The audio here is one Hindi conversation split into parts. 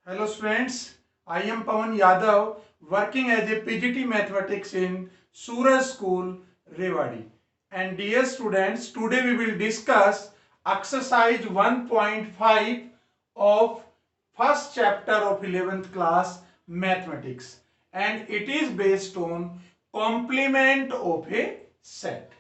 Hello students, I am Pawan Yadav working as a PGT Mathematics in Suraj School, Rewari. And dear students, today we will discuss exercise 1.5 of first chapter of 11th class Mathematics, and it is based on complement of a set.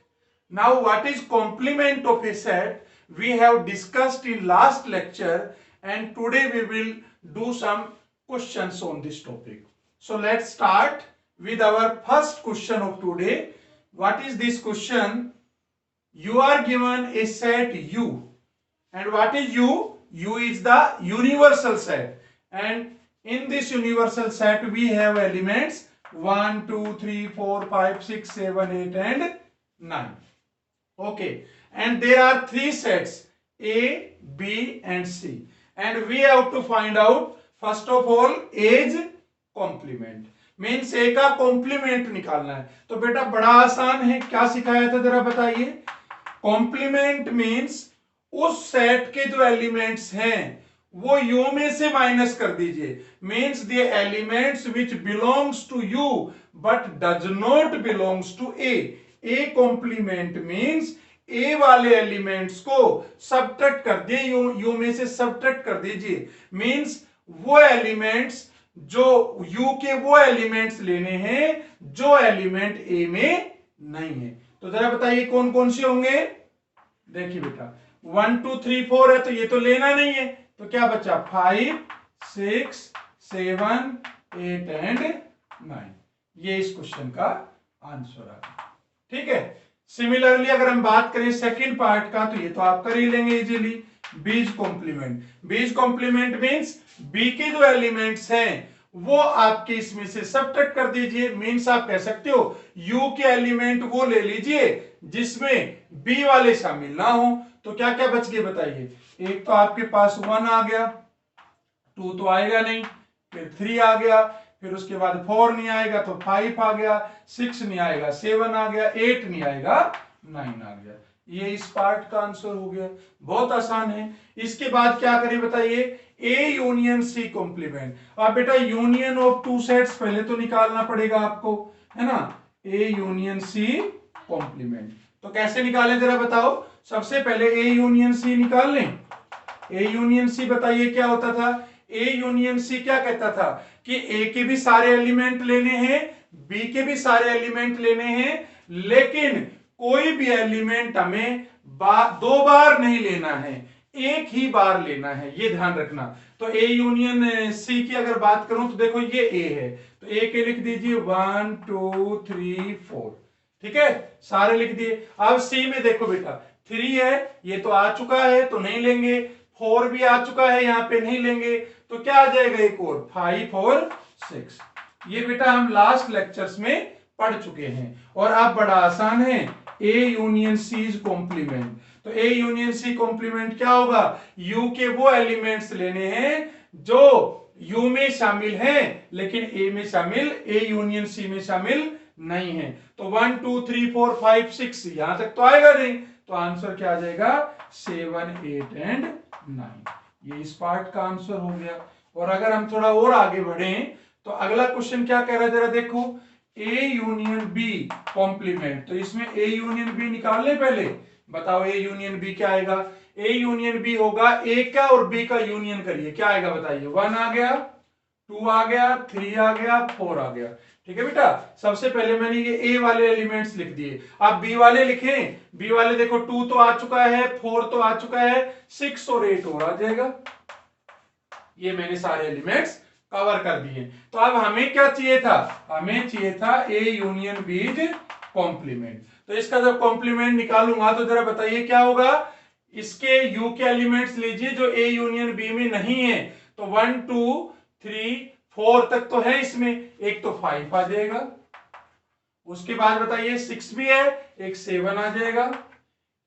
Now what is complement of a set? We have discussed in last lecture, and today we will do some questions on this topic. So let's start with our first question of today. What is this question? You are given a set U, and what is U? U is the universal set, and in this universal set we have elements 1, 2, 3, 4, 5, 6, 7, 8 and 9. Okay, and there are three sets A, B and C, and we have to find out first of all A's complement means A का कॉम्प्लीमेंट निकालना है। तो बेटा बड़ा आसान है, क्या सिखाया था जरा बताइए। कॉम्प्लीमेंट मीन्स उस सेट के जो एलिमेंट्स हैं वो यू में से माइनस कर दीजिए, means the elements which belongs to U but does not belongs to A. A complement means A वाले एलिमेंट्स को सबट्रैक्ट कर दिए, यू में से सबट्रैक्ट कर दीजिए, मीन्स वो एलिमेंट्स जो यू के वो एलिमेंट्स लेने हैं जो एलिमेंट ए में नहीं है। तो जरा बताइए कौन कौन से होंगे। देखिए बेटा 1, 2, 3, 4 है तो ये तो लेना नहीं है, तो क्या बचा 5, 6, 7, 8 एंड 9। ये इस क्वेश्चन का आंसर है। ठीक है। सिमिलरली अगर हम बात करें सेकंड पार्ट का, तो ये तो आप कर ही लेंगे इजीली। बीज कॉम्प्लीमेंट, बीज कॉम्प्लीमेंट मींस बी के जो एलिमेंट्स हैं वो आपके इसमें से सबट्रैक्ट कर दीजिए, मींस आप कह सकते हो यू के एलिमेंट वो ले लीजिए जिसमें बी वाले शामिल ना हो। तो क्या क्या बच गए बताइए। एक तो आपके पास 1 आ गया, 2 तो आएगा नहीं, फिर 3 आ गया, फिर उसके बाद 4 नहीं आएगा तो 5 आ गया, 6 नहीं आएगा 7 आ गया, 8 नहीं आएगा 9 आ गया। ये इस पार्ट का आंसर हो गया। बहुत आसान है। इसके बाद क्या करें बताइए। A union C complement. अब बेटा यूनियन ऑफ टू सेट्स पहले तो निकालना पड़ेगा आपको, है ना। ए यूनियन सी कॉम्प्लीमेंट तो कैसे निकालें जरा बताओ। सबसे पहले ए यूनियन सी निकाल लें। ए यूनियन सी बताइए क्या होता था। ए यूनियन सी क्या कहता था कि ए के भी सारे एलिमेंट लेने हैं, बी के भी सारे एलिमेंट लेने हैं, लेकिन कोई भी एलिमेंट हमें दो बार नहीं लेना है, एक ही बार लेना है, ये ध्यान रखना। तो ए यूनियन सी की अगर बात करूं तो देखो ये ए है, तो ए के लिख दीजिए 1, 2, 3, 4। ठीक है, सारे लिख दिए। अब सी में देखो बेटा 3 है, ये तो आ चुका है तो नहीं लेंगे, 4 भी आ चुका है यहाँ पे नहीं लेंगे, तो क्या आ जाएगा एक और 5 और 6। ये बेटा हम लास्ट लेक्चर्स में पढ़ चुके हैं। और अब बड़ा आसान है, A union C is complement. तो ए यूनियन सी कॉम्प्लीमेंट क्या होगा, यू के वो एलिमेंट्स लेने हैं जो यू में शामिल हैं लेकिन ए में शामिल, ए यूनियन सी में शामिल नहीं है। तो 1, 2, 3, 4, 5, 6 यहां तक तो आएगा नहीं, तो आंसर क्या आ जाएगा 7, 8 एंड 9। ये इस पार्ट का आंसर हो गया। और अगर हम थोड़ा और आगे बढ़े तो अगला क्वेश्चन क्या कह रहा है जरा देखो। ए यूनियन बी कॉम्प्लीमेंट, तो इसमें ए यूनियन बी निकाल ले पहले। बताओ ए यूनियन बी क्या आएगा। ए यूनियन बी होगा ए का और बी का यूनियन करिए, क्या आएगा बताइए। 1 आ गया, 2 आ गया, 3 आ गया, 4 आ गया। ठीक है बेटा, सबसे पहले मैंने ये ए वाले एलिमेंट्स लिख दिए। अब बी वाले लिखें। बी वाले देखो 2 तो आ चुका है, 4 तो आ चुका है, 6 और 8 और आ जाएगा। ये मैंने सारे एलिमेंट्स कवर कर दिए। तो अब हमें क्या चाहिए था, हमें चाहिए था A union B is complement. तो इसका जब कॉम्प्लीमेंट निकालूंगा तो जरा बताइए क्या होगा। इसके यू के एलिमेंट्स लीजिए जो ए यूनियन बी में नहीं है, तो 1, 2, 3, 4 तक तो है इसमें, एक तो 5 आ जाएगा। उसके बाद बताइए 6 भी है, एक 7 आ जाएगा,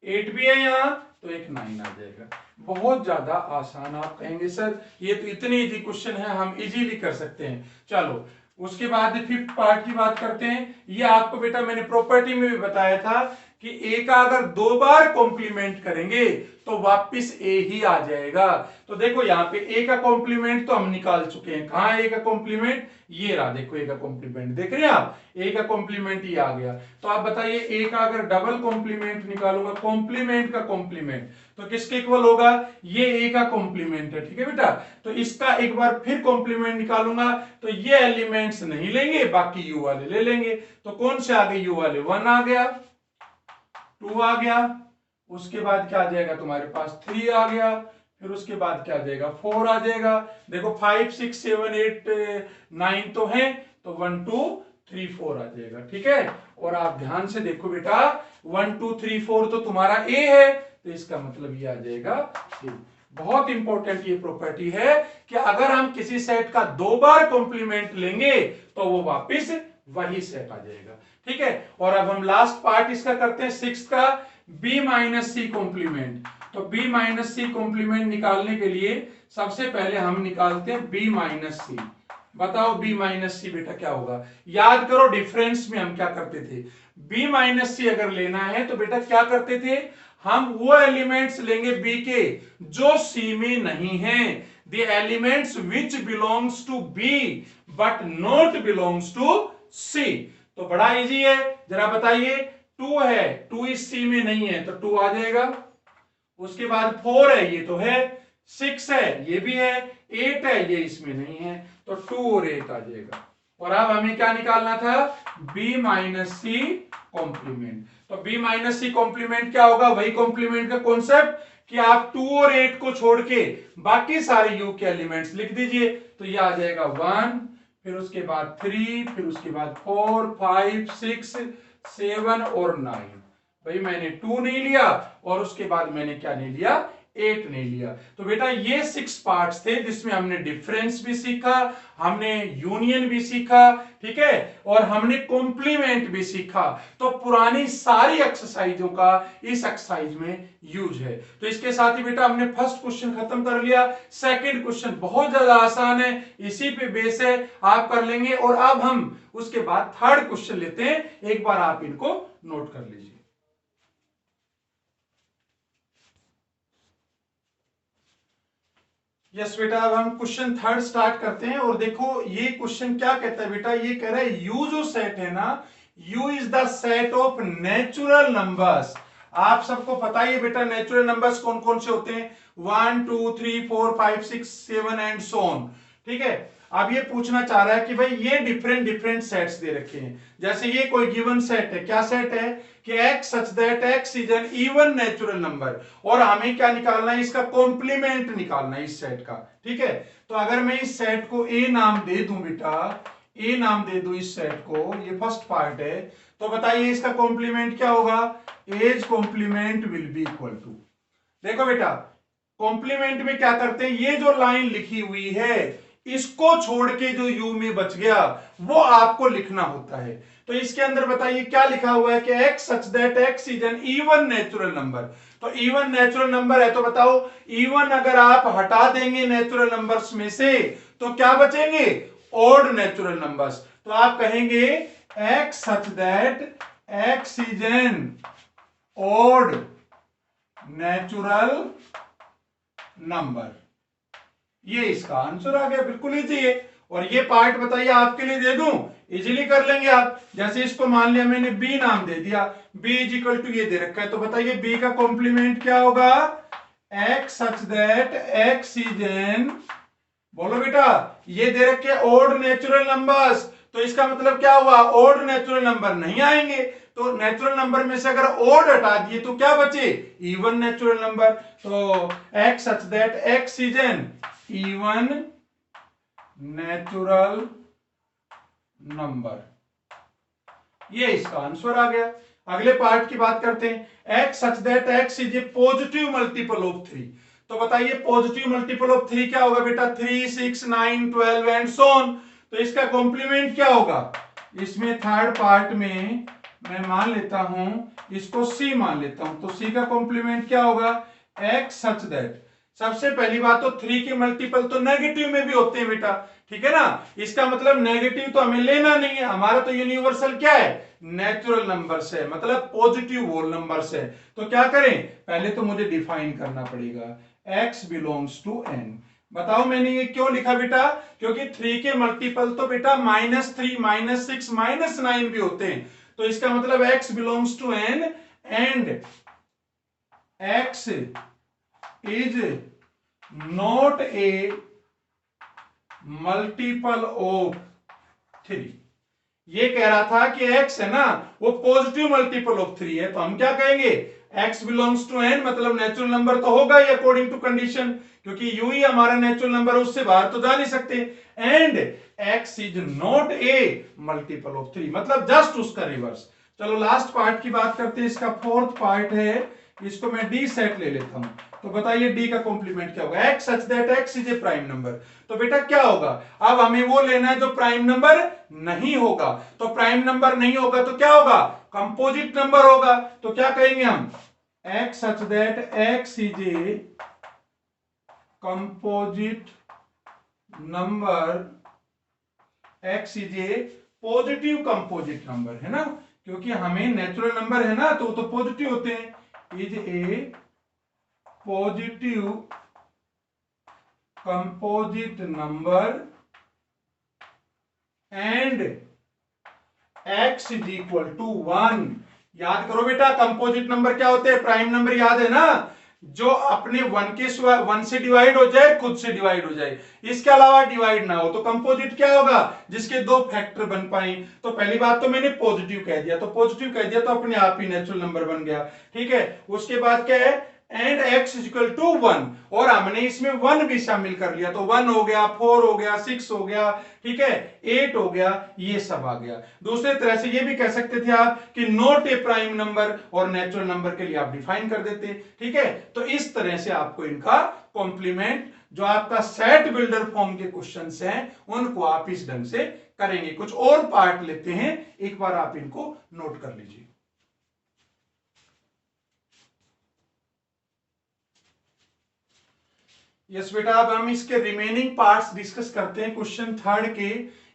8 भी है यहां तो एक 9 आ जाएगा। बहुत ज्यादा आसान। आप कहेंगे सर ये तो इतने इजी क्वेश्चन है, हम इजीली कर सकते हैं। चलो उसके बाद फिफ्थ पार्ट की बात करते हैं। ये आपको बेटा मैंने प्रॉपर्टी में भी बताया था कि a का अगर 2 बार कॉम्प्लीमेंट करेंगे तो वापिस a ही आ जाएगा। तो देखो यहाँ पे a का कॉम्प्लीमेंट तो हम निकाल चुके हैं। कहां है a का कॉम्प्लीमेंट? ये रहा, देखो a का कॉम्प्लीमेंट देख रहे हैं आप, a का कॉम्प्लीमेंट ये आ गया। तो आप बताइए a का अगर डबल कॉम्प्लीमेंट निकालूंगा, कॉम्प्लीमेंट का कॉम्प्लीमेंट, तो किसके इक्वल होगा? ये a का कॉम्प्लीमेंट है, ठीक है बेटा। तो इसका एक बार फिर कॉम्प्लीमेंट निकालूंगा तो ये एलिमेंट्स नहीं लेंगे, बाकी u वाले ले लेंगे। तो कौन से आ गए? u वाले 1 आ गया, 2 आ गया, उसके बाद क्या आ जाएगा तुम्हारे पास? 3 आ गया, फिर उसके बाद क्या आ जाएगा? 4 आ जाएगा। देखो 5 6 7 8 9 तो है, तो 1 2 3 4 आ जाएगा, ठीक है। और आप ध्यान से देखो बेटा, 1 2 3 4 तो तुम्हारा a है, तो इसका मतलब ये आ जाएगा a। बहुत इंपॉर्टेंट ये प्रॉपर्टी है कि अगर हम किसी सेट का 2 बार कॉम्प्लीमेंट लेंगे तो वो वापिस वही सेट आ जाएगा, ठीक है। और अब हम लास्ट पार्ट इसका करते हैं, 6 का b माइनस सी कॉम्प्लीमेंट। तो b माइनस सी कॉम्प्लीमेंट निकालने के लिए सबसे पहले हम निकालते हैं b माइनस सी। बताओ b माइनस सी बेटा क्या होगा? याद करो डिफरेंस में हम क्या करते थे, b माइनस सी अगर लेना है तो बेटा क्या करते थे, हम वो एलिमेंट्स लेंगे b के जो c में नहीं है, the elements which belongs to b but not belongs to c। तो बड़ा इजी है, जरा बताइए, 2 है, 2 इस c में नहीं है तो 2 आ जाएगा। उसके बाद 4 है, ये तो है, 6 है, ये भी है, 8 है, ये इसमें नहीं है, तो 2 और 8 आ जाएगा। और अब हमें क्या निकालना था? b minus C complement. तो b माइनस सी कॉम्प्लीमेंट क्या होगा? वही कॉम्प्लीमेंट का कॉन्सेप्ट कि आप 2 और 8 को छोड़ के बाकी सारे u के एलिमेंट्स लिख दीजिए। तो ये आ जाएगा 1, फिर उसके बाद 3, फिर उसके बाद 4 5 6 7 और 9। भाई मैंने 2 नहीं लिया और उसके बाद मैंने क्या नहीं लिया? 8 नहीं लिया। तो बेटा ये 6 पार्ट्स थे जिसमें हमने डिफरेंस भी सीखा, हमने यूनियन भी सीखा, ठीक है, और हमने कॉम्प्लीमेंट भी सीखा। तो पुरानी सारी एक्सरसाइजों का इस एक्सरसाइज में यूज है। तो इसके साथ ही बेटा हमने फर्स्ट क्वेश्चन खत्म कर लिया। सेकंड क्वेश्चन बहुत ज्यादा आसान है, इसी पे बेस है, आप कर लेंगे। और अब हम उसके बाद थर्ड क्वेश्चन लेते हैं, एक बार आप इनको नोट कर लीजिए। यस बेटा, अब हम क्वेश्चन थर्ड स्टार्ट करते हैं। और देखो ये क्वेश्चन क्या कहता है बेटा, ये कह रहा है यू जो सेट है ना, you is the set of natural numbers. आप सबको पता ही है बेटा नेचुरल नंबर्स कौन कौन से होते हैं, 1 2 3 4 5 6 7 एंड सो ऑन, ठीक है। अब ये पूछना चाह रहा है कि भाई ये डिफरेंट डिफरेंट सेट्स दे रखे हैं, जैसे ये कोई गिवन सेट है, क्या सेट है कि x such that x is an even natural number, और हमें क्या निकालना है, इसका कॉम्प्लीमेंट निकालना है इस सेट का, ठीक है। तो अगर मैं इस सेट को a नाम दे दूं बेटा, a नाम दे दूं इस सेट को, ये फर्स्ट पार्ट है, तो बताइए इसका कॉम्प्लीमेंट क्या होगा? A's complement will be equal to, देखो बेटा कॉम्प्लीमेंट में क्या करते हैं, ये जो लाइन लिखी हुई है इसको छोड़ के जो u में बच गया वो आपको लिखना होता है। तो इसके अंदर बताइए क्या लिखा हुआ है कि x such that x is an even natural number. तो इवन नेचुरल नंबर है, तो बताओ इवन अगर आप हटा देंगे नेचुरल नंबर्स में से तो क्या बचेंगे? Odd natural numbers. तो आप कहेंगे x such that x is an odd natural number, ये इसका आंसर आ गया, बिल्कुल इजी है। और ये पार्ट बताइए आपके लिए दे दूं, इजीली कर लेंगे आप। जैसे इसको मान लिया मैंने b नाम दे दिया, b इज इक्वल टू ये दे रखा है, तो बताइए b का कॉम्प्लीमेंट क्या होगा? x such that x is an, बोलो बेटा, ये दे रखे ऑड नेचुरल नंबर्स, तो इसका मतलब क्या हुआ? ऑड नेचुरल नंबर नहीं आएंगे, तो नेचुरल नंबर में से अगर ऑड हटा दिए तो क्या बचे? Even natural number. तो x such that x is an even natural number, ये इसका आंसर आ गया। अगले पार्ट की बात करते हैं, x such that x is a positive multiple of 3। तो बताइए पॉजिटिव मल्टीपल ऑफ 3 क्या होगा बेटा? 3 6 9 12 एंड सो ऑन। तो इसका कॉम्प्लीमेंट क्या होगा? इसमें थर्ड पार्ट में मैं मान लेता हूं, इसको c मान लेता हूं, तो c का कॉम्प्लीमेंट क्या होगा? x सच दैट, सबसे पहली बात तो 3 के मल्टीपल तो नेगेटिव में भी होते हैं बेटा, ठीक है ना। इसका मतलब नेगेटिव तो हमें लेना नहीं है, हमारा तो यूनिवर्सल क्या है? नेचुरल नंबर्स है, मतलब पॉजिटिव होल नंबर्स है। तो क्या करें, पहले तो मुझे डिफाइन करना पड़ेगा, x बिलोंग्स टू n। बताओ मैंने ये क्यों लिखा बेटा, क्योंकि 3 के मल्टीपल तो बेटा -3, -6, -9 भी होते हैं। तो इसका मतलब x belongs to n and x is not a multiple of 3। ये कह रहा था कि x है ना वो पॉजिटिव मल्टीपल ऑफ 3 है, तो हम क्या कहेंगे, x बिलोंग्स टू n, मतलब नेचुरल नंबर तो होगा ही अकॉर्डिंग टू कंडीशन, क्योंकि यू ही हमारा नेचुरल नंबर, उससे बाहर तो जा नहीं सकते। And x is not a multiple of 3, मतलब जस्ट उसका रिवर्स। चलो लास्ट पार्ट की बात करते हैं, इसका फोर्थ पार्ट है, इसको मैं डी सेट ले लेता हूं। तो बताइए डी का कॉम्प्लीमेंट क्या होगा, x such that x is A prime number. तो बेटा क्या होगा, अब हमें वो लेना है जो प्राइम नंबर नहीं होगा। तो प्राइम नंबर नहीं होगा तो क्या होगा, कंपोजिट नंबर होगा। तो क्या कहेंगे हम, x such that x is a composite number, x is a positive composite number, है ना, क्योंकि हमें नेचुरल नंबर है ना तो पॉजिटिव होते हैं। Is a positive composite number and x is equal to 1। याद करो बेटा, कंपोजिट नंबर क्या होते हैं, प्राइम नंबर याद है ना, जो अपने 1 से डिवाइड हो जाए, खुद से डिवाइड हो जाए, इसके अलावा डिवाइड ना हो। तो कंपोजिट क्या होगा, जिसके दो फैक्टर बन पाए। तो पहली बात तो मैंने पॉजिटिव कह दिया, तो पॉजिटिव कह दिया तो अपने आप ही नेचुरल नंबर बन गया, ठीक है। उसके बाद क्या है, एंड x इक्वल टू 1, और हमने इसमें 1 भी शामिल कर लिया, तो 1 हो गया, 4 हो गया, 6 हो गया, ठीक है, 8 हो गया, ये सब आ गया। दूसरे तरह से ये भी कह सकते थे आप कि नॉट ए प्राइम नंबर, और नेचुरल नंबर के लिए आप डिफाइन कर देते, ठीक है। तो इस तरह से आपको इनका कॉम्प्लीमेंट, जो आपका सेट बिल्डर फॉर्म के क्वेश्चंस हैं, उनको आप इस ढंग से करेंगे। कुछ और पार्ट लेते हैं, एक बार आप इनको नोट कर लीजिए। यस बेटा, अब हम इसके रिमेनिंग पार्ट्स डिस्कस करते हैं। क्वेश्चन थर्ड के,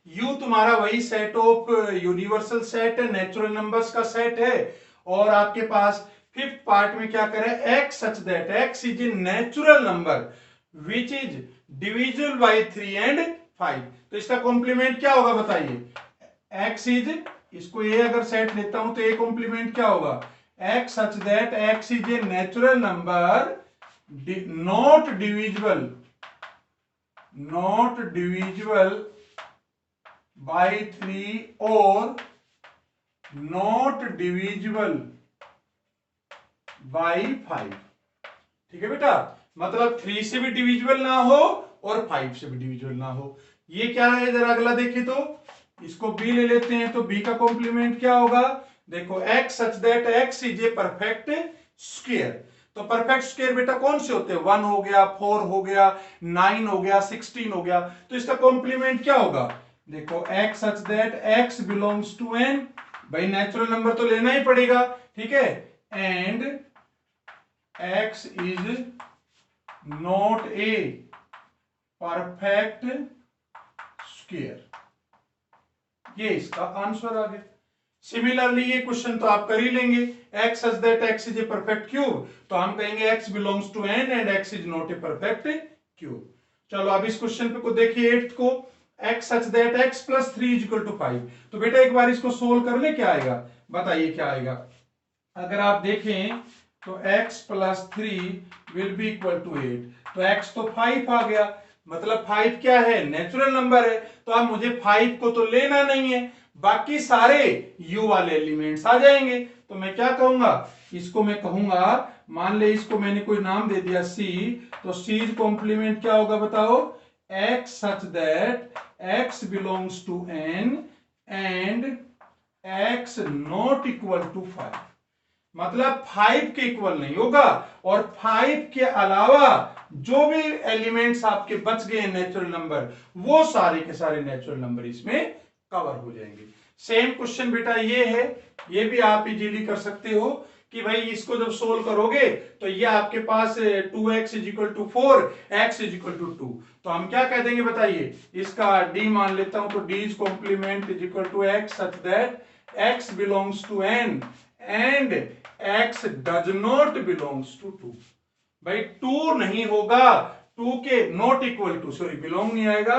यू तुम्हारा वही सेट ऑफ यूनिवर्सल सेट है, नेचुरल नंबर्स का सेट है, और आपके पास फिफ्थ पार्ट में क्या करें, x such that x is a natural number which is divisible by 3 and 5। तो इसका कॉम्प्लीमेंट क्या होगा बताइए, x इज, इसको ये अगर सेट लेता हूं तो ये कॉम्प्लीमेंट क्या होगा, x such that x is a natural number not divisible by 3 or not divisible by 5। ठीक है बेटा, मतलब 3 से भी डिविजिबल ना हो और 5 से भी डिविजिबल ना हो। ये क्या है, जरा अगला देखिए, तो इसको b ले लेते हैं, तो b का कॉम्प्लीमेंट क्या होगा, देखो x such that x is a perfect square. तो परफेक्ट स्क्वायर बेटा कौन से होते हैं, 1 हो गया, 4 हो गया, 9 हो गया, 16 हो गया। तो इसका कॉम्प्लीमेंट क्या होगा, देखो x such that x belongs to n, भाई नेचुरल नंबर तो लेना ही पड़ेगा, ठीक है, and x is not a perfect square. ये इसका आंसर आ गया। सिमिलरली ये क्वेश्चन तो आप कर ही लेंगे, x such that x is a perfect cube, तो हम कहेंगे x belongs to n and x is not a perfect cube. चलो अब इस क्वेश्चन पे को देखिए, 8th को, x such that x plus 3 is equal to 5। तो बेटा एक बार इसको सोल्व कर ले, क्या आएगा बताइए, क्या आएगा। अगर आप देखें तो x plus 3 will be equal to 8, तो x तो 5 आ गया, मतलब 5 क्या है, नेचुरल नंबर है। तो अब मुझे 5 को तो लेना नहीं है, बाकी सारे u वाले एलिमेंट्स आ जाएंगे। तो मैं क्या कहूंगा, इसको मैं कहूंगा, मान ले इसको मैंने कोई नाम दे दिया c, तो c कॉम्प्लीमेंट क्या होगा बताओ, x such that x belongs to n and x not equal to 5। मतलब 5 के इक्वल नहीं होगा, और 5 के अलावा जो भी एलिमेंट्स आपके बच गए नेचुरल नंबर, वो सारे के सारे नेचुरल नंबर इसमें कवर हो जाएंगे। सेम क्वेश्चन बेटा ये है, ये भी आप इजीली कर सकते हो कि भाई इसको जब सोल्व करोगे तो ये आपके पास 2x is equal to 4, x is equal to 2। तो हम क्या कह देंगे बताइए, इसका d मान लेता हूं, तो d is complement is equal to x such that x belongs to n and x does not belongs to 2। भाई 2 नहीं होगा, 2 के not equal to, sorry belong नहीं आएगा,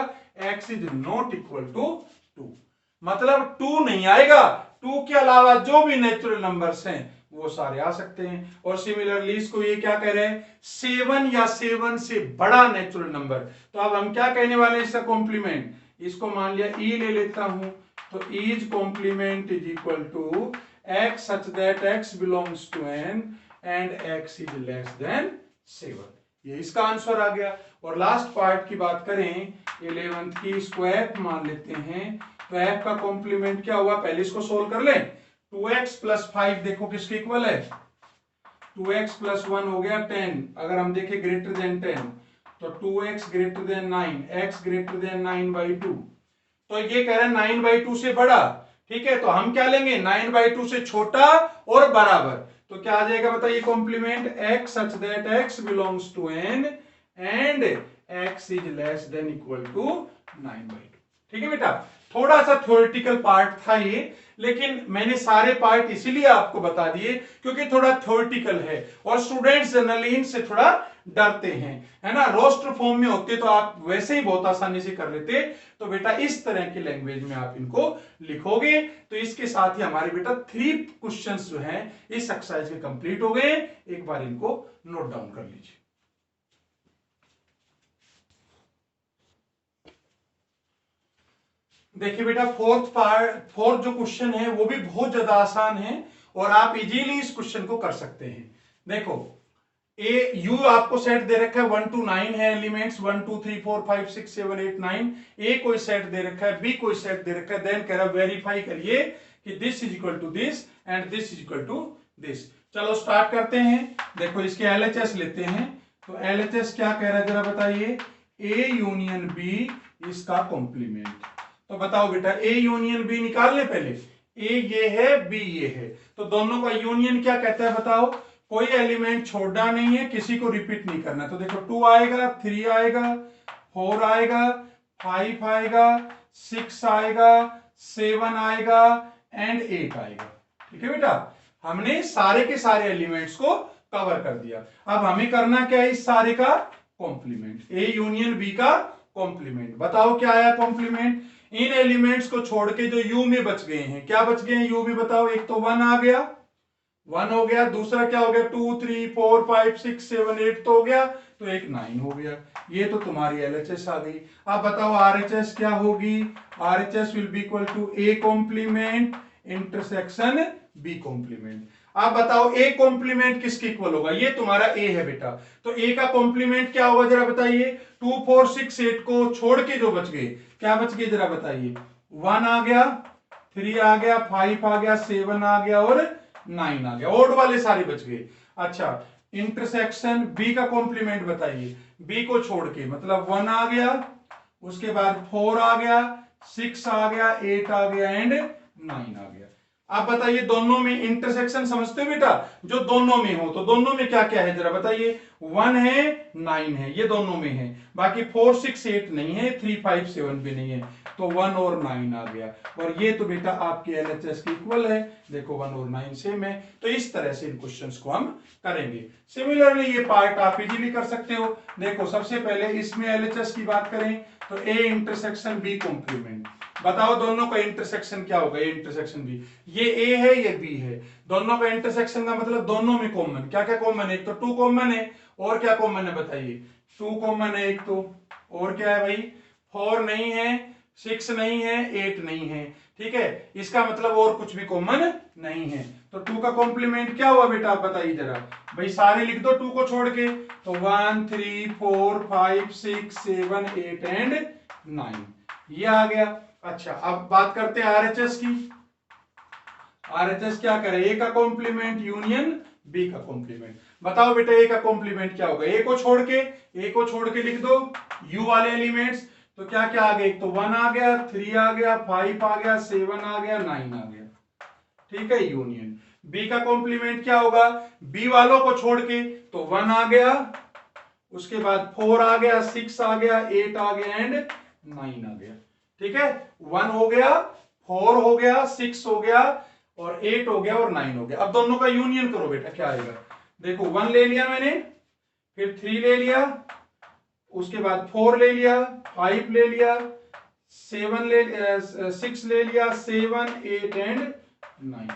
x is not equal to 2, मतलब 2 नहीं आएगा, 2 के अलावा जो भी नेचुरल नंबर्स हैं वो सारे आ सकते हैं। और सिमिलरली इसको ये क्या कह रहे हैं, 7 या 7 से बड़ा नेचुरल नंबर, तो अब हम क्या कहने वाले हैं इसका कॉम्प्लीमेंट, इसको मान लिया e ले लेता हूं, तो is complement is equal to x such that x belongs to n and x is less than 7। ये इसका आंसर आ गया। और लास्ट पार्ट की बात करें 11th की, इसको f मान लेते हैं, तो f का कॉम्प्लीमेंट क्या हुआ, पहले इसको सोल्व कर लें। 2x प्लस 5 देखो किसके इक्वल है, 2x प्लस 1 हो गया 10, अगर हम देखें ग्रेटर देन 10 तो 2x greater than 9, x greater than 9/2, तो ये कह रहे हैं 9/2 से बड़ा, ठीक है, तो हम क्या लेंगे 9/2 से छोटा और बराबर, तो क्या आ जाएगा बताइए complement, x such that x belongs to n and x is less than equal to 9/2। ठीक है बेटा, थोड़ा सा थ्योरेटिकल पार्ट था ये, लेकिन मैंने सारे पार्ट इसीलिए आपको बता दिए क्योंकि थोड़ा थ्योरेटिकल है और स्टूडेंट्स जनरली इनसे थोड़ा डरते हैं, है ना। रोस्टर फॉर्म में होते तो आप वैसे ही बहुत आसानी से कर लेते, तो बेटा इस तरह की लैंग्वेज में आप इनको लिखोगे। तो इसके साथ ही हमारे बेटा 3 क्वेश्चंस जो हैं इस एक्सरसाइज के कंप्लीट हो गए। एक बार इनको नोट डाउन कर लीजिए। देखिए बेटा फोर्थ जो क्वेश्चन है वो भी बहुत ज्यादा आसान है और आप इजीली इस क्वेश्चन को कर सकते हैं। देखो ए यू आपको सेट दे रखा है 1 to 9 है एलिमेंट्स, 1 2 3 4 5 6 7 8 9, ए कोई सेट दे रखा है, बी कोई सेट दे रखा है, देन कह रहा है वेरीफाई करिए कि this is equal to this and this is equal to this. चलो स्टार्ट करते हैं। देखो इसके एलएचएस लेते हैं, तो एलएचएस क्या कह रहा है जरा बताइए, ए यूनियन बी इसका कॉम्प्लीमेंट। तो बताओ बेटा ए यूनियन बी निकाल ले पहले, ए ये है बी ये है, तो दोनों का यूनियन क्या कहता है बताओ, कोई एलिमेंट छोड़ना नहीं है, किसी को रिपीट नहीं करना। तो देखो 2 आएगा, 3 आएगा, 4 आएगा, 5 आएगा, 6 आएगा, 7 आएगा एंड 8 आएगा। ठीक है बेटा, हमने सारे के सारे एलिमेंट्स को कवर कर दिया। अब हमें करना क्या है, इस सारे का कॉम्प्लीमेंट, ए यूनियन बी का कॉम्प्लीमेंट। बताओ क्या आया कॉम्प्लीमेंट, इन एलिमेंट्स को छोड़ के जो यू में बच गए हैं, क्या बच गए हैं यू में बताओ, एक तो 1 आ गया, 1 हो गया, दूसरा क्या हो गया 2 3 4 5 6 7 8 तो हो गया, तो एक 9 हो गया। ये तो तुम्हारी एलएचएस आ गई। अब बताओ आरएचएस क्या होगी, RHS will be equal to A complement intersection B complement. आप बताओ ए कॉम्प्लीमेंट किसके इक्वल होगा, ये तुम्हारा ए है बेटा, तो ए का कॉम्प्लीमेंट क्या होगा जरा बताइए, 2 4 6 8 को छोड़ के जो बच गए, क्या बच गए जरा बताइए, 1 आ गया, 3 आ गया, 5 आ गया, 7 आ गया और 9 आ गया, ओड वाले सारे बच गए। अच्छा इंटरसेक्शन बी का कॉम्प्लीमेंट बताइए, बी को छोड़ के मतलब 1 आ गया, उसके बाद 4 आ गया, 6 आ गया, 8 आ गया एंड 9 आ गया। आप बताइए दोनों में इंटरसेक्शन समझते हो बेटा, जो दोनों में हो, तो दोनों में क्या क्या है जरा बताइए, 1 है 9 है, ये दोनों में है, बाकी 4 6 8 नहीं है, 3 5 7 भी नहीं है, तो 1 और 9 आ गया। और ये तो बेटा आपके एलएचएस के इक्वल है, देखो 1 और 9 सेम है। तो इस तरह से इन क्वेश्चंस को हम करेंगे। सिमिलरली ये पार्ट आप इजीली कर सकते हो। देखो सबसे पहले इसमें एलएचएस की बात करें तो ए इंटरसेक्शन बी कॉम्प्लीमेंट, बताओ दोनों का इंटरसेक्शन क्या होगा, ए इंटरसेक्शन बी, ये ए है ये बी है, दोनों का इंटरसेक्शन का मतलब दोनों में कॉमन, क्या क्या कॉमन है, एक तो 2 कॉमन है, और क्या कॉमन है बताइए, 2 कॉमन है एक तो, और क्या है भाई 4 नहीं है, 6 नहीं है, 8 नहीं है। ठीक है, इसका मतलब और कुछ भी कॉमन नहीं है। तो 2 का कॉम्प्लीमेंट क्या हुआ बेटा आप बताइए जरा, भाई सारे लिख दो 2 को छोड़ के, तो 1 3 4 5 6 7 8 एंड 9 ये आ गया। अच्छा अब बात करते हैं आरएचएस की। आरएचएस क्या करे, ए का कॉम्प्लीमेंट यूनियन बी का कॉम्प्लीमेंट। बताओ बेटा ए का कॉम्प्लीमेंट क्या होगा, ए को छोड़ के लिख दो यू वाले एलिमेंट्स, तो क्या क्या आ गए, एक तो 1 आ गया, 3 आ गया, 5 आ गया, 7 आ गया, 9 आ गया। ठीक है, यूनियन बी का कॉम्प्लीमेंट क्या होगा, बी वालों को छोड़ के, तो 1 आ गया, उसके बाद 4 आ गया, 6 आ गया, 8 आ गया एंड 9 आ गया। ठीक है, 1 हो गया, 4 हो गया, 6 हो गया और 8 हो गया और 9 हो गया। अब दोनों का यूनियन करो बेटा, क्या आएगा? देखो 1 ले लिया मैंने, फिर 3 ले लिया, उसके बाद 4 ले लिया, 5 ले लिया, 6 ले लिया, 7, 8 एंड 9।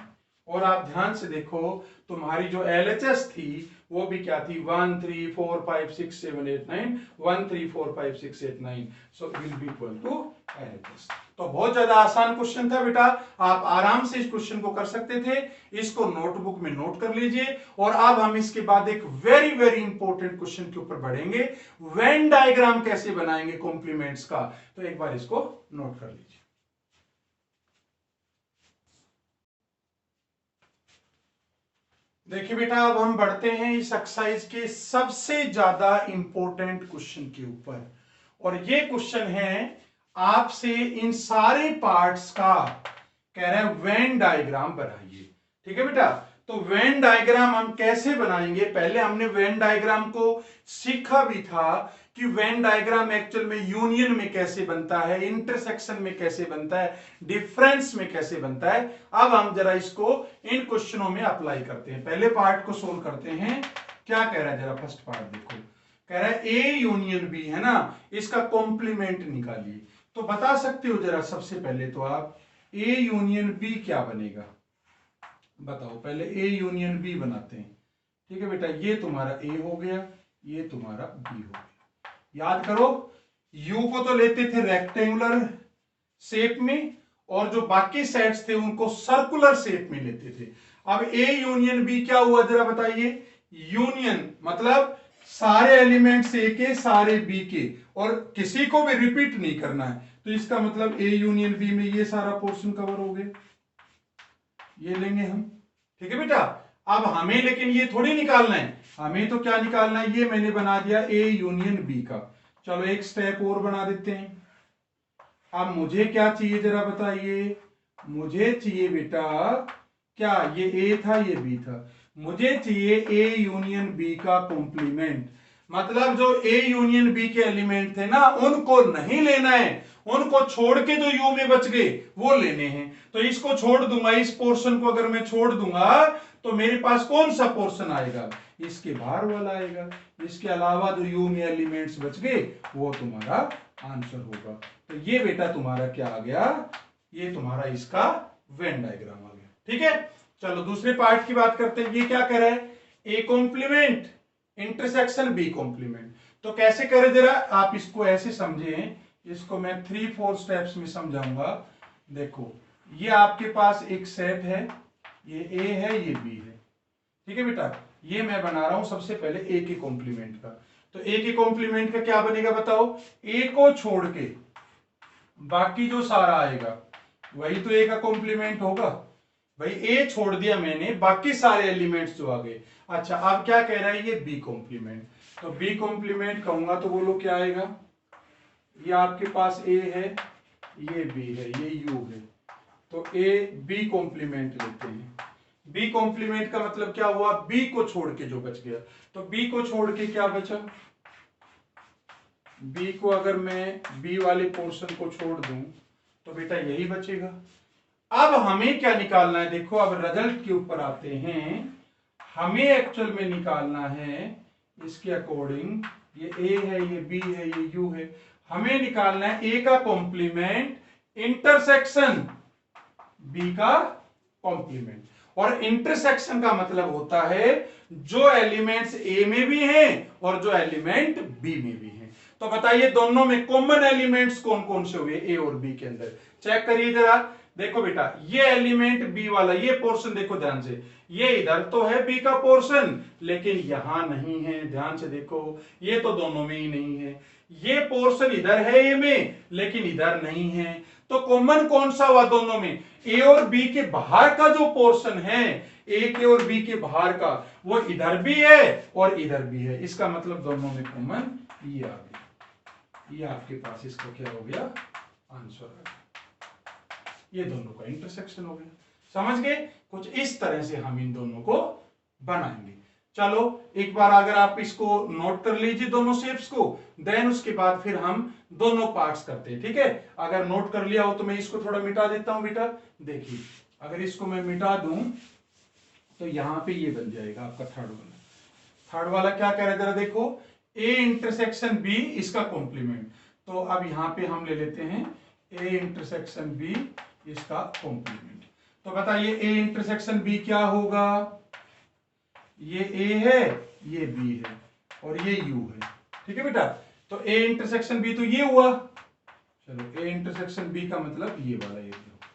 और आप ध्यान से देखो, तुम्हारी जो LHS थी वो भी क्या थी? 1 3 4 5 6 7 8 9, 1 3 4 5 6 8 9, so will be equal to LHS। तो बहुत ज्यादा आसान क्वेश्चन था बेटा, आप आराम से इस क्वेश्चन को कर सकते थे। इसको नोटबुक में नोट कर लीजिए। और अब हम इसके बाद एक वेरी वेरी इंपॉर्टेंट क्वेश्चन के ऊपर बढ़ेंगे, वेन डायग्राम कैसे बनाएंगे कॉम्प्लीमेंट्स का। तो एक बार इसको नोट कर लीजिए। देखिए बेटा, अब हम बढ़ते हैं इस एक्सरसाइज के सबसे ज्यादा इंपॉर्टेंट क्वेश्चन के ऊपर। और ये क्वेश्चन है आपसे इन सारे पार्ट्स का कह रहे हैं वेन डायग्राम बनाइए। ठीक है बेटा, तो वेन डायग्राम हम कैसे बनाएंगे? पहले हमने वेन डायग्राम को सीखा भी था कि वेन डायग्राम एक्चुअल में यूनियन में कैसे बनता है, इंटरसेक्शन में कैसे बनता है, डिफरेंस में कैसे बनता है। अब हम जरा इसको इन क्वेश्चनों में अप्लाई करते हैं। पहले पार्ट को सोल्व करते हैं। क्या कह रहा है, जरा फर्स्ट पार्ट देखो। कह रहा है ए यूनियन बी, है ना, इसका कॉम्प्लीमेंट निकालिए। तो बता सकते हो जरा सबसे पहले तो आप, ए यूनियन बी क्या बनेगा? बताओ, पहले ए यूनियन बी बनाते हैं। ठीक है बेटा, ये तुम्हारा ए हो गया, ये तुम्हारा बी हो गया। याद करो, यू को तो लेते थे रेक्टेंगुलर शेप में, और जो बाकी सेट्स थे उनको सर्कुलर शेप में लेते थे। अब ए यूनियन बी क्या हुआ, जरा बताइए। यूनियन मतलब सारे एलिमेंट्स ए के, सारे बी के, और किसी को भी रिपीट नहीं करना है। तो इसका मतलब ए यूनियन बी में ये सारा पोर्शन कवर हो गया, ये लेंगे हम। ठीक है बेटा, अब हमें लेकिन ये थोड़ी निकालना है, हमें तो क्या निकालना है, ये मैंने बना दिया ए यूनियन बी का। चलो एक स्टेप और बना देते हैं। अब मुझे क्या चाहिए जरा बताइए। मुझे चाहिए बेटा, क्या ये ए था, ये बी था, मुझे चाहिए ए यूनियन बी का कॉम्प्लीमेंट। मतलब जो ए यूनियन बी के एलिमेंट थे ना, उनको नहीं लेना है, उनको छोड़ के जो यू में बच गए वो लेने हैं। तो इसको छोड़ दूंगा, इस पोर्शन को अगर मैं छोड़ दूंगा तो मेरे पास कौन सा पोर्शन आएगा? इसके बाहर वाला आएगा। इसके अलावा जो यू में एलिमेंट्स बच गए वो तुम्हारा आंसर होगा। तो ये बेटा तुम्हारा क्या आ गया, ये तुम्हारा इसका वेन डायग्राम आ गया। ठीक है, चलो दूसरे पार्ट की बात करते हैं। ये क्या कह रहा है, A complement intersection B complement. तो कैसे करें जरा, आप इसको ऐसे समझें, इसको मैं 3-4 स्टेप्स में समझाऊंगा। देखो, ये आपके पास एक सेट है, ये ए है, ये बी है। ठीक है बेटा, ये मैं बना रहा हूं सबसे पहले ए के कॉम्प्लीमेंट का। तो ए के कॉम्प्लीमेंट का क्या बनेगा बताओ? ए को छोड़ के बाकी जो सारा आएगा वही तो ए का कॉम्प्लीमेंट होगा। भाई ए छोड़ दिया मैंने, बाकी सारे एलिमेंट्स जो आ गए। अच्छा, अब क्या कह रहा है, ये बी कॉम्प्लीमेंट। तो बी कॉम्प्लीमेंट कहूंगा तो बोलो क्या आएगा। ये आपके पास ए है, ये बी है, ये यू है। तो ए बी कॉम्प्लीमेंट लेते हैं। बी कॉम्प्लीमेंट का मतलब क्या हुआ, बी को छोड़ के जो बच गया। तो बी को छोड़ के क्या बचा, बी को अगर मैं बी वाले पोर्शन को छोड़ दूं तो बेटा यही बचेगा। अब हमें क्या निकालना है, देखो अब रिजल्ट के ऊपर आते हैं। हमें एक्चुअल में निकालना है इसके अकॉर्डिंग, ये ए है, ये बी है, ये यू है। हमें निकालना है ए का कॉम्प्लीमेंट इंटरसेक्शन बी का कॉम्प्लीमेंट। और इंटरसेक्शन का मतलब होता है जो एलिमेंट्स ए में भी हैं और जो एलिमेंट बी में भी हैं। तो बताइए दोनों में कॉमन एलिमेंट्स कौन कौन से हुए ए और बी के अंदर, चेक करिए जरा। देखो बेटा, ये एलिमेंट बी वाला, ये पोर्शन देखो ध्यान से, ये इधर तो है बी का पोर्शन लेकिन यहां नहीं है। ध्यान से देखो, ये तो दोनों में ही नहीं है। ये पोर्शन इधर है ए में लेकिन इधर नहीं है। तो कॉमन कौन सा हुआ दोनों में, ए और बी के बाहर का जो पोर्शन है, ए के और बी के बाहर का, वो इधर भी है और इधर भी है। इसका मतलब दोनों में कॉमन ये आ गया। ये आपके पास इसका क्या हो गया, आंसर आ गया। ये दोनों का इंटरसेक्शन हो गया। समझ गए? कुछ इस तरह से हम इन दोनों को बनाएंगे। चलो एक बार अगर आप इसको नोट कर लीजिए दोनों शेप्स को, देन उसके बाद फिर हम दोनों पार्ट्स करते हैं, ठीक है। अगर नोट कर लिया हो तो मैं इसको थोड़ा मिटा देता हूं बेटा। देखिए अगर इसको मैं मिटा दूं तो यहां पे ये बन जाएगा आपका थर्ड वाला। थर्ड वाला क्या कह रहा है जरा देखो, ए इंटरसेक्शन बी इसका कॉम्प्लीमेंट। तो अब यहां पे हम ले लेते हैं ए इंटरसेक्शन बी इसका कॉम्प्लीमेंट। तो बताइए ए इंटरसेक्शन बी क्या होगा, ये ए है ये बी है और ये यू है, ठीक है बेटा। तो ए इंटरसेक्शन बी तो ये हुआ, चलो ए इंटरसेक्शन बी का मतलब ये वाला एरिया,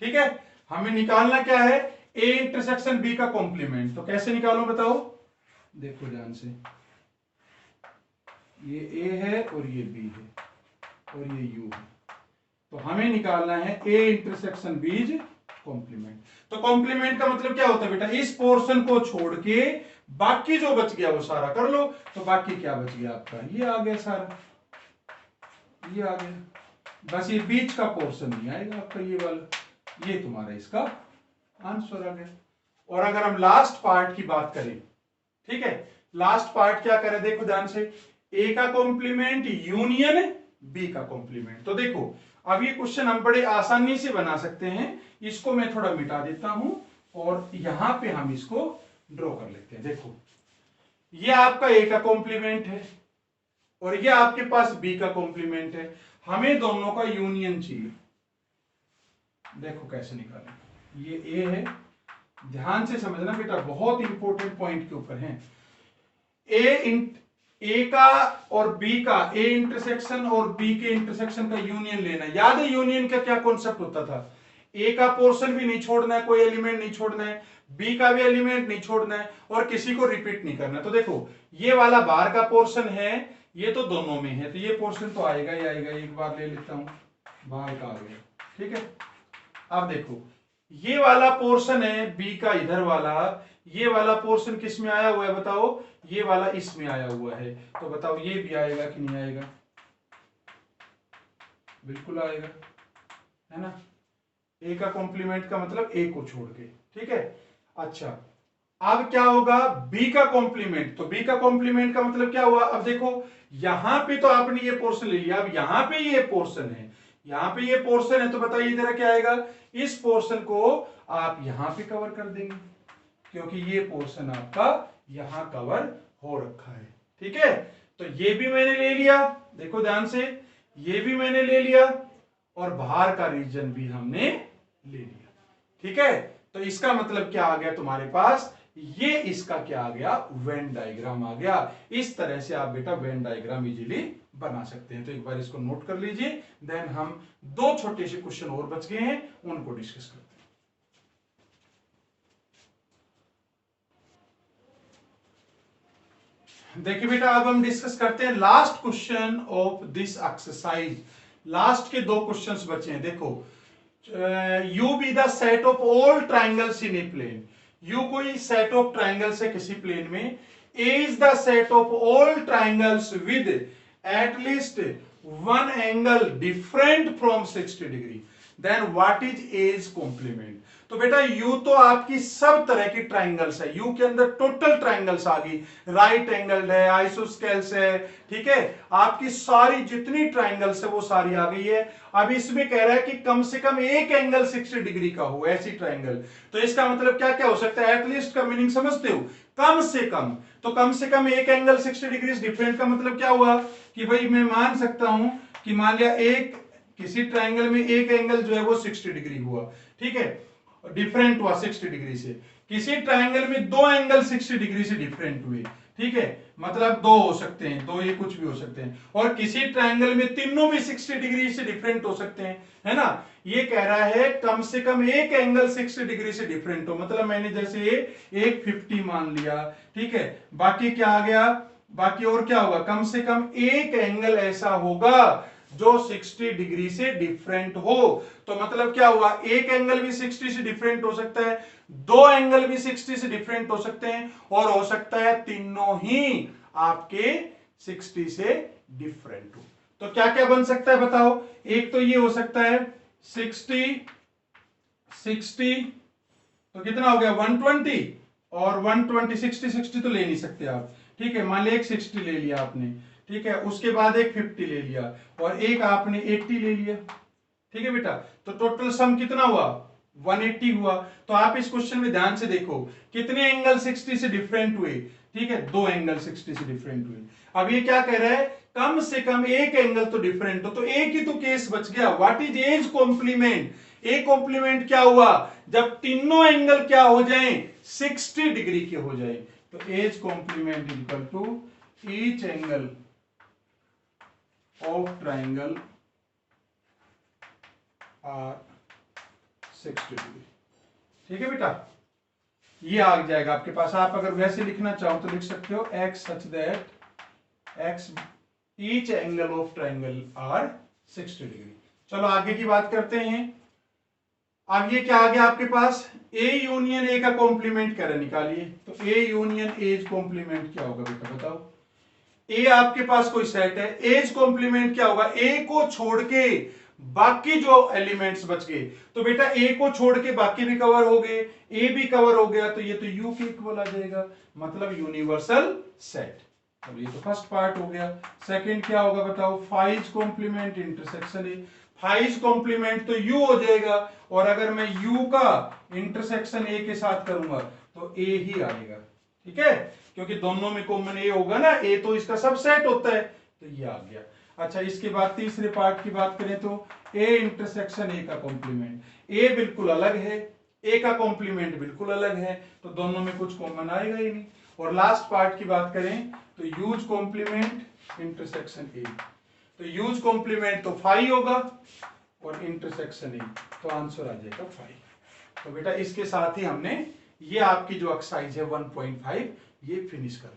ठीक है। हमें निकालना क्या है, ए इंटरसेक्शन बी का कॉम्प्लीमेंट। तो कैसे निकालो बताओ, देखो ध्यान से, ये ए है और ये बी है और ये यू है। तो हमें निकालना है ए इंटरसेक्शन बी कॉम्प्लीमेंट। तो कॉम्प्लीमेंट का मतलब क्या होता है बेटा, इस पोर्शन को छोड़ के बाकी जो बच गया वो सारा कर लो। तो बाकी क्या बच गया आपका, ये आ गया सारा, ये आ गया, बस ये बीच का पोर्शन नहीं आएगा आपका ये वाला, ये तुम्हारा इसका आंसर आ गया। और अगर हम लास्ट पार्ट की बात करें, ठीक है, लास्ट पार्ट क्या करें देखो ध्यान से, ए का कॉम्प्लीमेंट यूनियन बी का कॉम्प्लीमेंट। तो देखो अब ये क्वेश्चन हम बड़े आसानी से बना सकते हैं। इसको मैं थोड़ा मिटा देता हूं और यहां पे हम इसको ड्रॉ कर लेते हैं। देखो ये आपका ए का कॉम्प्लीमेंट है और ये आपके पास बी का कॉम्प्लीमेंट है, हमें दोनों का यूनियन चाहिए। देखो कैसे निकालें, ये ए है, ध्यान से समझना बेटा, बहुत इंपॉर्टेंट पॉइंट के ऊपर है। ए का और बी का, ए इंटरसेक्शन और बी के इंटरसेक्शन का यूनियन लेना। याद है यूनियन का क्या कॉन्सेप्ट होता था, ए का पोर्शन भी नहीं छोड़ना है, कोई एलिमेंट नहीं छोड़ना है, बी का भी एलिमेंट नहीं छोड़ना है और किसी को रिपीट नहीं करना। तो देखो ये वाला बाहर का पोर्शन है, ये तो दोनों में है, तो ये पोर्शन तो आएगा ही आएगा। एक बार ले लेता हूं, बाहर का आ गया, ठीक है। अब देखो ये वाला पोर्शन है बी का, इधर वाला, ये वाला पोर्शन किस में आया हुआ है बताओ, ये वाला इसमें आया हुआ है। तो बताओ ये भी आएगा कि नहीं आएगा, बिल्कुल आएगा, है ना। ए का कॉम्प्लीमेंट का मतलब ए को छोड़ के, ठीक है। अच्छा अब क्या होगा, बी का कॉम्प्लीमेंट। तो बी का कॉम्प्लीमेंट का मतलब क्या हुआ, अब देखो यहां पे तो आपने ये पोर्शन ले लिया, अब यहां पे ये पोर्शन है, यहां पे ये पोर्शन है, तो बताइए इधर क्या आएगा, इस पोर्शन को आप यहां पे कवर कर देंगे क्योंकि ये पोर्शन आपका यहां कवर हो रखा है, ठीक है। तो ये भी मैंने ले लिया, देखो ध्यान से, ये भी मैंने ले लिया और बाहर का रीजन भी हमने ले लिया, ठीक है। तो इसका मतलब क्या आ गया तुम्हारे पास, ये इसका क्या आ गया, वेन डायग्राम आ गया। इस तरह से आप बेटा वेन डायग्राम इजीली बना सकते हैं। तो एक बार इसको नोट कर लीजिए, देन हम दो छोटे से क्वेश्चन और बच गए हैं उनको डिस्कस करते हैं। देखिए बेटा अब हम डिस्कस करते हैं last question of this exercise. Last के दो क्वेश्चंस बचे हैं। देखो U be the set of all triangles in a plane, U कोई सेट ऑफ ट्राइंगल्स है किसी प्लेन में, A is the set of all triangles with at least one angle different from 60 degree, then what is A's complement. तो बेटा यू तो आपकी सब तरह की ट्राइंगल्स है, यू के अंदर टोटल ट्राइंगल्स आ गई, राइट एंगल्ड है, आइसोस्केल्स है, ठीक है, आपकी सारी जितनी ट्राइंगल्स है वो सारी आ गई है। अब इसमें कह रहा है कि कम से कम एक एंगल 60 डिग्री का हो, ऐसी ट्राइंगल। तो इसका मतलब क्या क्या हो सकता है, एटलीस्ट का मीनिंग समझते हो, कम से कम। तो कम से कम एक एंगल 60 डिग्री डिफरेंट का मतलब क्या हुआ कि भाई मैं मान सकता हूं कि मान लिया एक किसी ट्राइंगल में एक एंगल जो है वो 60 डिग्री हुआ, ठीक है, डिफरेंट हुआ 60 डिग्री से। किसी ट्राइंगल में दो एंगल 60 डिग्री से डिफरेंट हुए, ठीक है, मतलब दो हो सकते हैं, दो ये कुछ भी हो सकते हैं। और किसी ट्राइंगल में तीनों भी 60 डिग्री से डिफरेंट हो सकते हैं, है ना। ये कह रहा है कम से कम एक एंगल 60 डिग्री से डिफरेंट हो, मतलब मैंने जैसे एक 50 मान लिया, ठीक है, बाकी क्या आ गया, बाकी और क्या होगा, कम से कम एक एंगल ऐसा होगा जो 60 डिग्री से डिफरेंट हो। तो मतलब क्या हुआ, एक एंगल भी 60 से डिफरेंट हो सकता है, दो एंगल भी 60 से डिफरेंट हो सकते हैं, और हो सकता है तीनों ही आपके 60 से डिफरेंट हो। तो क्या क्या बन सकता है बताओ, एक तो ये हो सकता है 60 60, तो कितना हो गया 120, और 120 60 60 तो ले नहीं सकते आप, ठीक है, मान लिया एक 60 ले लिया आपने, ठीक है, उसके बाद एक 50 ले लिया और एक आपने 80 ले लिया, ठीक है बेटा, तो टोटल सम कितना हुआ 180 हुआ। तो आप इस क्वेश्चन में ध्यान से देखो कितने एंगल 60 से डिफरेंट हुए, ठीक है, दो एंगल 60 से डिफरेंट हुए। अब ये क्या कह रहा है, कम से कम एक एंगल तो डिफरेंट हो, तो एक ही तो केस बच गया। What is A's complement, A complement क्या हुआ जब तीनों एंगल क्या हो जाएं 60 डिग्री के हो जाए, तो A's complement equal to each angle of triangle are 60 degree, ठीक है बेटा, ये आ जाएगा आपके पास। आप अगर वैसे लिखना चाहो तो लिख सकते हो x such that x each angle of triangle are 60 degree. चलो आगे की बात करते हैं। अब ये क्या आ गया आपके पास, a यूनियन a का कॉम्प्लीमेंट करें निकालिए, तो a यूनियन एज कॉम्प्लीमेंट क्या होगा बेटा बताओ। a आपके पास कोई सेट है, एज कॉम्प्लीमेंट क्या होगा, a को छोड़ के बाकी जो एलिमेंट्स बच गए, तो बेटा a को छोड़ के बाकी भी कवर हो गए, a भी कवर हो गया, तो ये तो u के इक्वल आ जाएगा, मतलब यूनिवर्सल सेट। अब ये तो फर्स्ट पार्ट हो गया। सेकंड क्या होगा बताओ, फाइज complement intersection A, Faez complement तो u हो जाएगा, और अगर मैं u का इंटरसेक्शन a के साथ करूंगा तो a ही आएगा, ठीक है, क्योंकि दोनों में कॉमन a होगा ना, a तो इसका सबसेट होता है, तो ये आ गया। अच्छा इसके बाद तीसरे पार्ट की बात करें तो a इंटरसेक्शन a का कॉम्प्लीमेंट, a बिल्कुल अलग है, a का कॉम्प्लीमेंट बिल्कुल अलग है, तो दोनों में कुछ कॉमन आएगा ही नहीं। और लास्ट पार्ट की बात करें तो यूज कॉम्प्लीमेंट इंटरसेक्शन a, तो यूज कॉम्प्लीमेंट तो 5 होगा और इंटरसेक्शन a, तो आंसर आ जाएगा 5। तो बेटा इसके साथ ही हमने ये आपकी जो एक्सरसाइज है 1.5 ये फिनिश कर